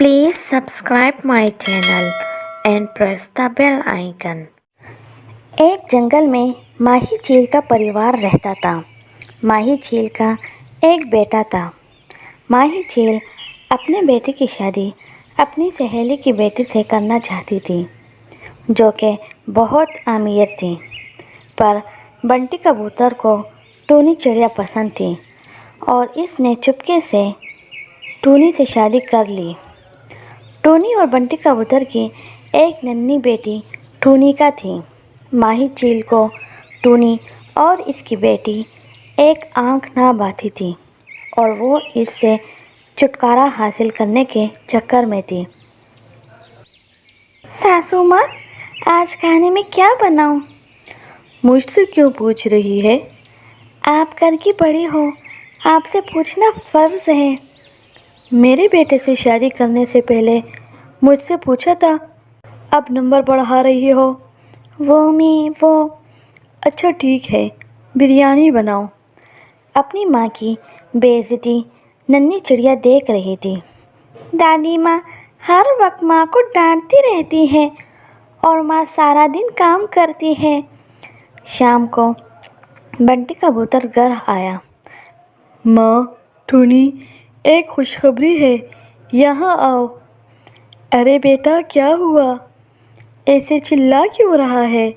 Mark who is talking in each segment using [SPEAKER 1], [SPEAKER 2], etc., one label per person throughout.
[SPEAKER 1] Please subscribe my channel and press the bell icon.
[SPEAKER 2] एक जंगल में माही चील का परिवार रहता था। माही चील का एक बेटा था। माही चील अपने बेटे की शादी अपनी सहेली की बेटी से करना चाहती थी, जो कि बहुत अमीर थी। पर बंटी कबूतर को टूनी चिड़िया पसंद थी और इसने चुपके से टूनी से शादी कर ली। टूनी और बंटी कबूतर की एक नन्ही बेटी टूनिका थी। माही चील को टूनी और इसकी बेटी एक आंख ना बाती थी और वो इससे छुटकारा हासिल करने के चक्कर में थी। सासू माँ, आज खाने में क्या बनाऊं?
[SPEAKER 3] मुझसे क्यों पूछ रही है?
[SPEAKER 2] आप घर की बड़ी हो, आपसे पूछना फ़र्ज़ है।
[SPEAKER 3] मेरे बेटे से शादी करने से पहले मुझसे पूछा था, अब नंबर बढ़ा रही हो।
[SPEAKER 2] वो
[SPEAKER 3] अच्छा ठीक है, बिरयानी बनाओ।
[SPEAKER 2] अपनी माँ की बेइज्जती नन्ही चिड़िया देख रही थी। दादी माँ हर वक्त माँ को डांटती रहती है और माँ सारा दिन काम करती है। शाम को बंटी कबूतर घर आया।
[SPEAKER 3] माँ, टूनी, एक खुशखबरी है, यहाँ आओ। अरे बेटा, क्या हुआ? ऐसे चिल्ला क्यों रहा है?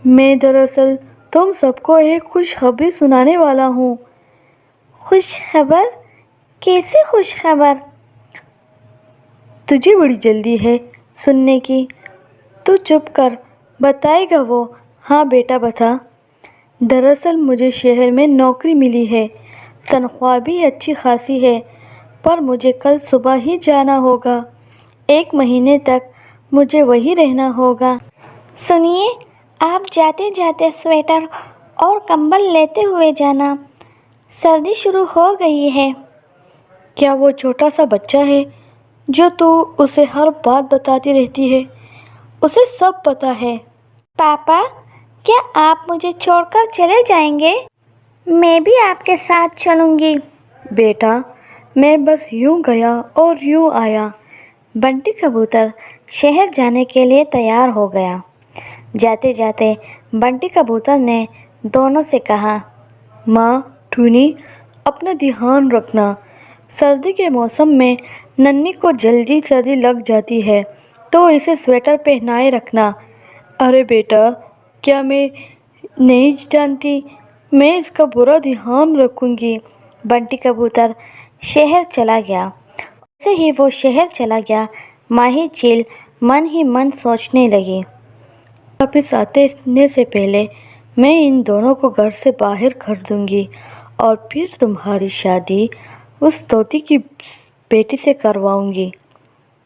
[SPEAKER 3] मैं दरअसल तुम सबको एक खुशखबरी सुनाने वाला हूँ।
[SPEAKER 2] खुशखबर? कैसी खुशखबर?
[SPEAKER 3] तुझे बड़ी जल्दी है सुनने की। तू चुप कर, बताएगा वो। हाँ बेटा बता। दरअसल मुझे शहर में नौकरी मिली है, तनख्वाह भी अच्छी खासी है, पर मुझे कल सुबह ही जाना होगा। 1 महीने तक मुझे वहीं रहना होगा।
[SPEAKER 2] सुनिए, आप जाते जाते स्वेटर और कंबल लेते हुए जाना, सर्दी शुरू हो गई है।
[SPEAKER 3] क्या वो छोटा सा बच्चा है जो तू उसे हर बात बताती रहती है? उसे सब पता है।
[SPEAKER 2] पापा, क्या आप मुझे छोड़कर चले जाएंगे? मैं भी आपके साथ चलूँगी।
[SPEAKER 3] बेटा, मैं बस यूं गया और यूं आया।
[SPEAKER 2] बंटी कबूतर शहर जाने के लिए तैयार हो गया। जाते जाते बंटी कबूतर ने दोनों से कहा,
[SPEAKER 3] माँ टूनी, अपना ध्यान रखना। सर्दी के मौसम में नन्ही को जल्दी सर्दी लग जाती है, तो इसे स्वेटर पहनाए रखना। अरे बेटा, क्या मैं नहीं जानती? मैं इसका पूरा ध्यान रखूँगी।
[SPEAKER 2] बंटी कबूतर शहर चला गया। जैसे ही वो शहर चला गया, माही चील मन ही मन सोचने लगी,
[SPEAKER 3] वापस आने से पहले मैं इन दोनों को घर से बाहर कर दूंगी और फिर तुम्हारी शादी उस तोती की बेटी से करवाऊंगी।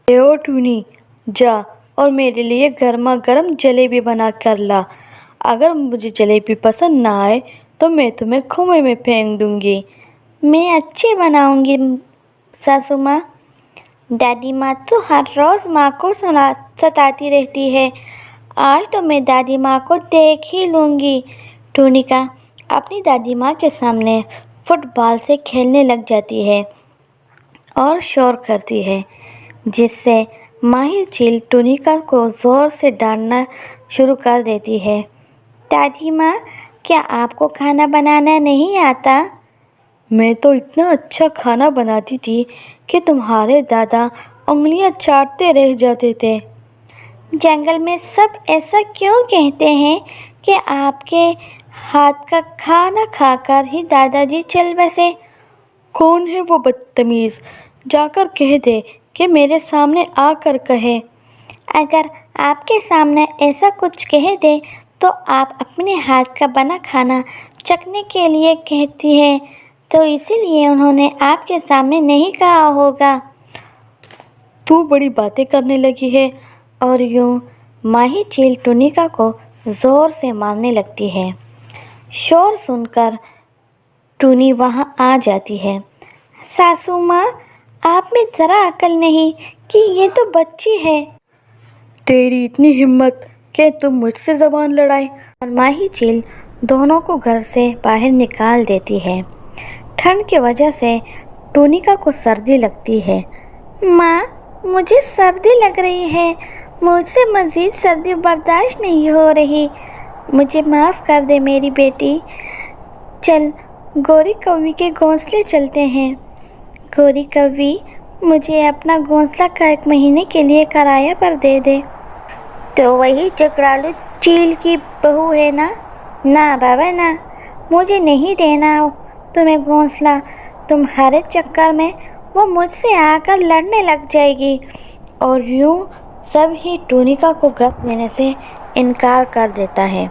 [SPEAKER 3] ओ टूनी, जा और मेरे लिए गर्मा गर्म जलेबी बना कर ला। अगर मुझे जलेबी पसंद ना आए तो मैं तुम्हें कुएं में फेंक दूंगी।
[SPEAKER 2] मैं अच्छी बनाऊंगी सासू माँ। दादी माँ तो हर रोज़ माँ को सताती रहती है। आज तो मैं दादी माँ को देख ही लूँगी। टूनिका अपनी दादी माँ के सामने फुटबॉल से खेलने लग जाती है और शोर करती है, जिससे माही चील टूनिका को ज़ोर से डांटना शुरू कर देती है। दादी माँ, क्या आपको खाना बनाना नहीं आता?
[SPEAKER 3] मैं तो इतना अच्छा खाना बनाती थी कि तुम्हारे दादा उंगलियां चाटते रह जाते थे।
[SPEAKER 2] जंगल में सब ऐसा क्यों कहते हैं कि आपके हाथ का खाना खाकर ही दादाजी चल बसे?
[SPEAKER 3] कौन है वो बदतमीज़? जाकर कह दे कि मेरे सामने आकर कहे।
[SPEAKER 2] अगर आपके सामने ऐसा कुछ कह दे तो आप अपने हाथ का बना खाना चखने के लिए कहती हैं, तो इसीलिए उन्होंने आपके सामने नहीं कहा होगा।
[SPEAKER 3] तू बड़ी बातें करने लगी है।
[SPEAKER 2] और यूँ माही चील टूनिका को ज़ोर से मारने लगती है। शोर सुनकर टूनी वहाँ आ जाती है। सासू माँ, आप में ज़रा अकल नहीं कि ये तो बच्ची है।
[SPEAKER 3] तेरी इतनी हिम्मत कि तुम मुझसे ज़बान लड़ाए।
[SPEAKER 2] और माही चील दोनों को घर से बाहर निकाल देती है। ठंड की वजह से टूनिका को सर्दी लगती है। माँ, مجھے سردی لگ رہی ہے، مجھ سے مزید سردی برداشت نہیں ہو رہی، مجھے معاف کر دے میری بیٹی۔ چل گوری کوی کے گھونسلے چلتے ہیں۔ گوری کوی، مجھے اپنا گھونسلہ کا 1 مہینے کے لیے کرایہ پر دے دے۔ تو وہی چکرالو چیل کی بہو ہے نا؟ نہ بابا نہ، مجھے نہیں دینا تمہیں گھونسلہ، تمہارے چکر میں وہ مجھ سے آ کر لڑنے لگ جائے گی۔ اور یوں سب ہی ٹونیکا کو گھر دینے سے انکار کر دیتا ہے۔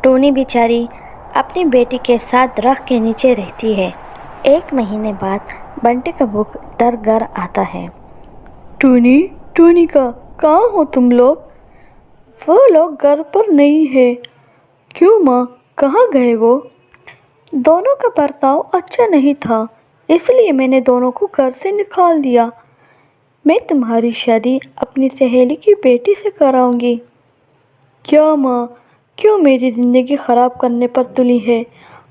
[SPEAKER 2] ٹونی بیچاری اپنی بیٹی کے ساتھ درخت کے نیچے رہتی ہے۔ 1 مہینے بعد بنٹی کبوتر گھر آتا ہے۔
[SPEAKER 3] ٹونی، ٹونیکا، کہاں ہو تم لوگ؟ وہ لوگ گھر پر نہیں ہے۔ کیوں ماں، کہاں گئے وہ؟ دونوں کا برتاؤ اچھا نہیں تھا، اس لیے میں نے دونوں کو گھر سے نکال دیا۔ میں تمہاری شادی اپنی سہیلی کی بیٹی سے کراؤں گی۔ کیا ماں، کیوں میری زندگی خراب کرنے پر تلی ہے؟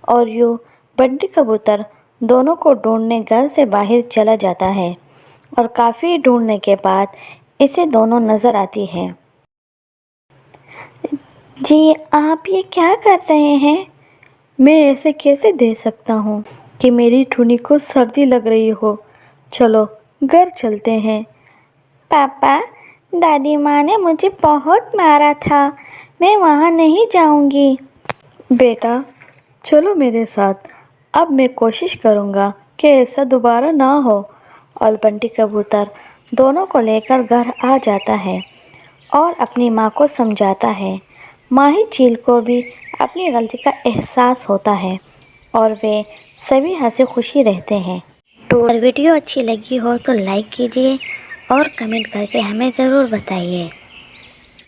[SPEAKER 3] اور یوں بنٹی کبوتر دونوں کو ڈھونڈنے گھر سے باہر چلا جاتا ہے، اور کافی ڈھونڈنے کے بعد اسے دونوں نظر آتی ہے۔ جی آپ یہ کیا کر رہے ہیں؟ میں ایسے کیسے دے سکتا ہوں کہ میری ٹونی کو سردی لگ رہی ہو؟ چلو گھر چلتے ہیں۔
[SPEAKER 2] پاپا، دادی ماں نے مجھے بہت مارا تھا، میں وہاں نہیں جاؤں گی۔
[SPEAKER 3] بیٹا چلو میرے ساتھ، اب میں کوشش کروں گا کہ ایسا دوبارہ نہ ہو۔ اور بنٹی کبوتر دونوں کو لے کر گھر آ جاتا ہے اور اپنی ماں کو سمجھاتا ہے۔ ماہی چیل کو بھی اپنی غلطی کا احساس ہوتا ہے اور وہ سبھی ہنسی خوشی رہتے ہیں۔
[SPEAKER 1] اگر ویڈیو اچھی لگی ہو تو لائک کیجیے اور کمنٹ کر کے ہمیں ضرور بتائیے۔